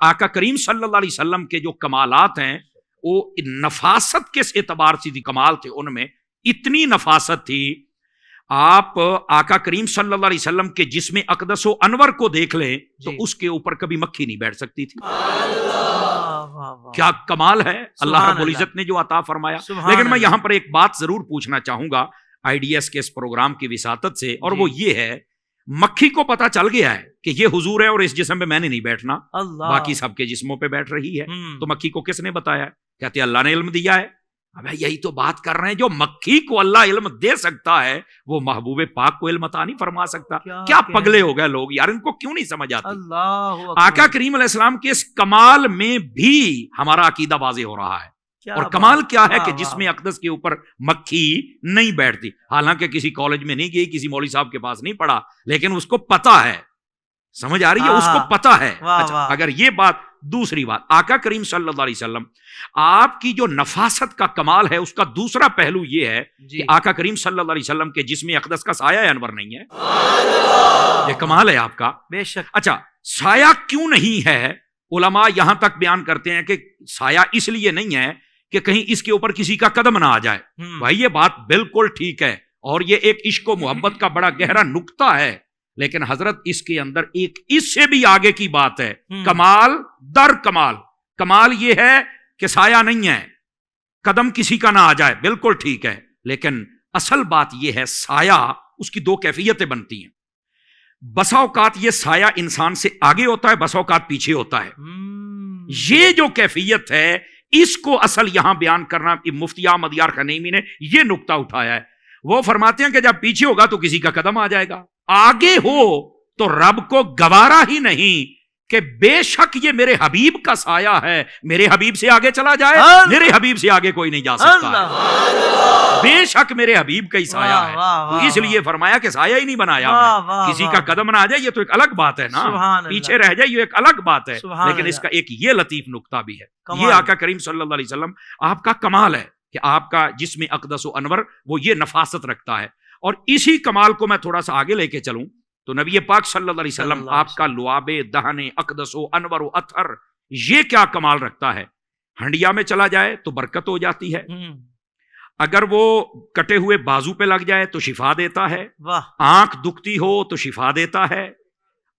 آقا کریم صلی اللہ علیہ وسلم کے جو کمالات ہیں وہ نفاست کے اعتبار سے کمال تھے، ان میں اتنی نفاست تھی. آپ آقا کریم صلی اللہ علیہ وسلم کے جسم اقدس و انور کو دیکھ لیں تو اس کے اوپر کبھی مکھی نہیں بیٹھ سکتی تھی. کیا کمال ہے اللہ رب العزت نے جو عطا فرمایا. لیکن میں یہاں پر ایک بات ضرور پوچھنا چاہوں گا IDS کے اس پروگرام کی وساطت سے، اور وہ یہ ہے، مکھی کو پتا چل گیا ہے کہ یہ حضور ہے اور اس جسم پہ میں نے نہیں بیٹھنا، باقی سب کے جسموں پہ بیٹھ رہی ہے. تو مکھی کو کس نے بتایا؟ کہتے اللہ نے علم دیا ہے. اب یہی تو بات کر رہے ہیں، جو مکھی کو اللہ علم دے سکتا ہے وہ محبوب پاک کو علم عطا نہیں فرما سکتا. کیا پگلے ہو گئے لوگ یار، ان کو کیوں نہیں سمجھ آتی. آقا کریم علیہ السلام کے اس کمال میں بھی ہمارا عقیدہ واضح ہو رہا ہے. اور کمال کیا ہے کہ جسم اقدس کے اوپر مکھی نہیں بیٹھتی. حالانکہ کسی کالج میں نہیں گئی، کسی مولوی صاحب کے پاس نہیں پڑھا، لیکن اس کو پتا ہے. سمجھ آ رہی ہے؟ اس کو پتا ہے. اچھا، اگر یہ بات. دوسری بات، آقا کریم صلی اللہ علیہ وسلم آپ کی جو نفاست کا کمال ہے اس کا دوسرا پہلو یہ ہے کہ آقا کریم صلی اللہ علیہ وسلم کے جسم اقدس کا سایہ انور نہیں ہے. یہ کمال ہے آپ کا. بے شک. اچھا، سایہ کیوں نہیں ہے؟ علماء یہاں تک بیان کرتے ہیں کہ سایہ اس لیے نہیں ہے کہ کہیں اس کے اوپر کسی کا قدم نہ آ جائے. بھائی یہ بات بالکل ٹھیک ہے، اور یہ ایک عشق و محبت کا بڑا گہرا نقطہ ہے. لیکن حضرت اس کے اندر ایک اس سے بھی آگے کی بات ہے. کمال در کمال. کمال یہ ہے کہ سایہ نہیں ہے، قدم کسی کا نہ آ جائے، بالکل ٹھیک ہے. لیکن اصل بات یہ ہے، سایہ اس کی دو کیفیتیں بنتی ہیں. بسا اوقات یہ سایہ انسان سے آگے ہوتا ہے، بسا اوقات پیچھے ہوتا ہے. یہ جو کیفیت ہے اس کو اصل یہاں بیان کرنا مفتی احمد یار خنیمی نے یہ نقطہ اٹھایا ہے. وہ فرماتے ہیں کہ جب پیچھے ہوگا تو کسی کا قدم آ جائے گا، آگے ہو تو رب کو گوارا ہی نہیں کہ بے شک یہ میرے حبیب کا سایہ ہے، میرے حبیب سے آگے چلا جائے، میرے حبیب سے آگے کوئی نہیں جا سکتا ہے. بے شک میرے حبیب کا ہی سایہ ہے. تو اس لیے فرمایا کہ سایہ ہی نہیں بنایا. کسی کا قدم نہ آ جائے یہ تو ایک الگ بات ہے نا، پیچھے رہ جائے یہ ایک الگ بات ہے. لیکن اس کا ایک یہ لطیف نقطہ بھی ہے. یہ آقا کریم صلی اللہ علیہ وسلم آپ کا کمال ہے کہ آپ کا جسم اقدس و انور وہ یہ نفاست رکھتا ہے. اور اسی کمال کو میں تھوڑا سا آگے لے کے چلوں تو نبی پاک صلی اللہ علیہ وسلم آپ کا لعاب دہن اقدس و انور و اطہر یہ کیا کمال رکھتا ہے. ہنڈیا میں چلا جائے تو برکت ہو جاتی ہے، اگر وہ کٹے ہوئے بازو پہ لگ جائے تو شفا دیتا ہے، آنکھ دکھتی ہو تو شفا دیتا ہے،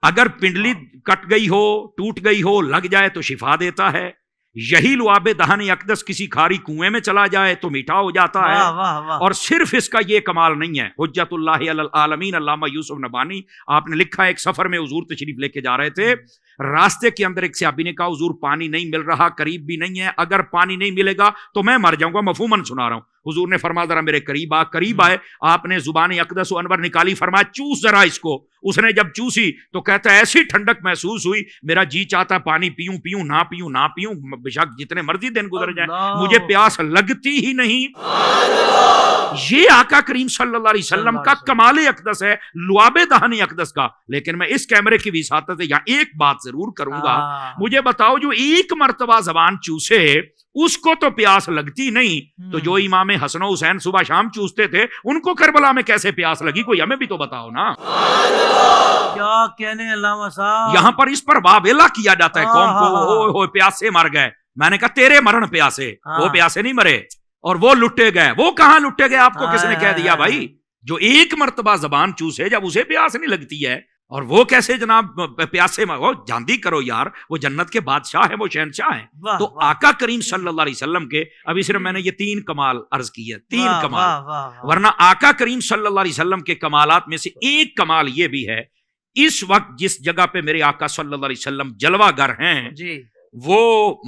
اگر پنڈلی کٹ گئی ہو ٹوٹ گئی ہو لگ جائے تو شفا دیتا ہے. یہی لعاب دہن اقدس کسی کھاری کنویں میں چلا جائے تو میٹھا ہو جاتا ہے. اور صرف اس کا یہ کمال نہیں ہے، حجت اللہ علی العالمین علامہ یوسف نبانی آپ نے لکھا ہے، ایک سفر میں حضور تشریف لے کے جا رہے تھے، راستے کے اندر ایک صحابی نے کہا حضور پانی نہیں مل رہا، قریب بھی نہیں ہے، اگر پانی نہیں ملے گا تو میں مر جاؤں گا. مفہوماً سنا رہا ہوں. حضور نے فرمایا ذرا میرے قریب آ. قریب آئے، آپ نے زبان اقدس و انور نکالی، فرمایا چوس ذرا اس کو. اس نے جب چوسی تو کہتا ہے ایسی ٹھنڈک محسوس ہوئی، میرا جی چاہتا ہے پانی پیوں پیوں نہ پیوں نہ پیوں، بشک جتنے مرضی دن گزر جائیں مجھے پیاس لگتی ہی نہیں. یہ آقا کریم صلی اللہ علیہ وسلم کا کمال اقدس ہے، لعاب دہن اقدس کا. لیکن میں اس کیمرے کی وساطت سے یہاں ایک بات ضرور کروں گا، مجھے بتاؤ جو ایک مرتبہ زبان چوسے اس کو تو پیاس لگتی نہیں، تو جو امام حسن و حسین صبح شام چوستے تھے ان کو کربلا میں کیسے پیاس لگی؟ کوئی ہمیں بھی تو بتاؤ نا. کیا کہنے علامہ صاحب، یہاں پر اس پر واویلا کیا جاتا ہے قوم کو، اوہ پیاسے مر گئے. میں نے کہا تیرے مرن پیاسے، وہ پیاسے نہیں مرے، اور وہ لٹے گئے. وہ کہاں لٹے گئے؟ آپ کو کس نے کہہ دیا بھائی؟ جو ایک مرتبہ زبان چوسے جب اسے پیاس نہیں لگتی ہے، اور وہ کیسے جناب پیاسے وہ جاندی کرو یار، وہ جنت کے بادشاہ ہیں، وہ شہنشاہ ہیں. تو آقا کریم صلی اللہ علیہ وسلم کے ابھی صرف میں نے یہ 3 کمال عرض کیے، 3 کمال. ورنہ آقا کریم صلی اللہ علیہ وسلم کے کمالات میں سے ایک کمال یہ بھی ہے، اس وقت جس جگہ پہ میرے آقا صلی اللہ علیہ وسلم جلوہ گر ہیں وہ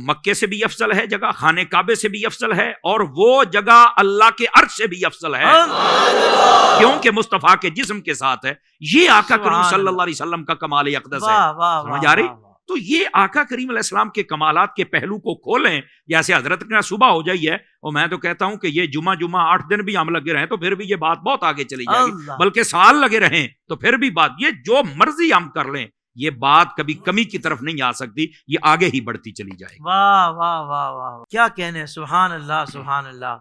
مکے سے بھی افضل ہے جگہ، خانے کعبے سے بھی افضل ہے، اور وہ جگہ اللہ کے عرش سے بھی افضل ہے، کیونکہ مصطفیٰ کے جسم کے ساتھ ہے. یہ آقا کریم صلی اللہ علیہ وسلم کا کمال اقدس ہے. سمجھ آ رہی؟ تو یہ آقا کریم علیہ السلام کے کمالات کے پہلو کو کھولیں. جیسے حضرت کے صبح ہو جائی ہے، اور میں تو کہتا ہوں کہ یہ جمعہ 8 دن بھی ہم لگے رہیں تو پھر بھی یہ بات بہت آگے چلی جائے گی، بلکہ سال لگے رہیں تو پھر بھی بات، یہ جو مرضی ہم کر لیں یہ بات کبھی کمی کی طرف نہیں آ سکتی، یہ آگے ہی بڑھتی چلی جائے گی. واہ واہ واہ واہ، کیا کہنے، سبحان اللہ سبحان اللہ.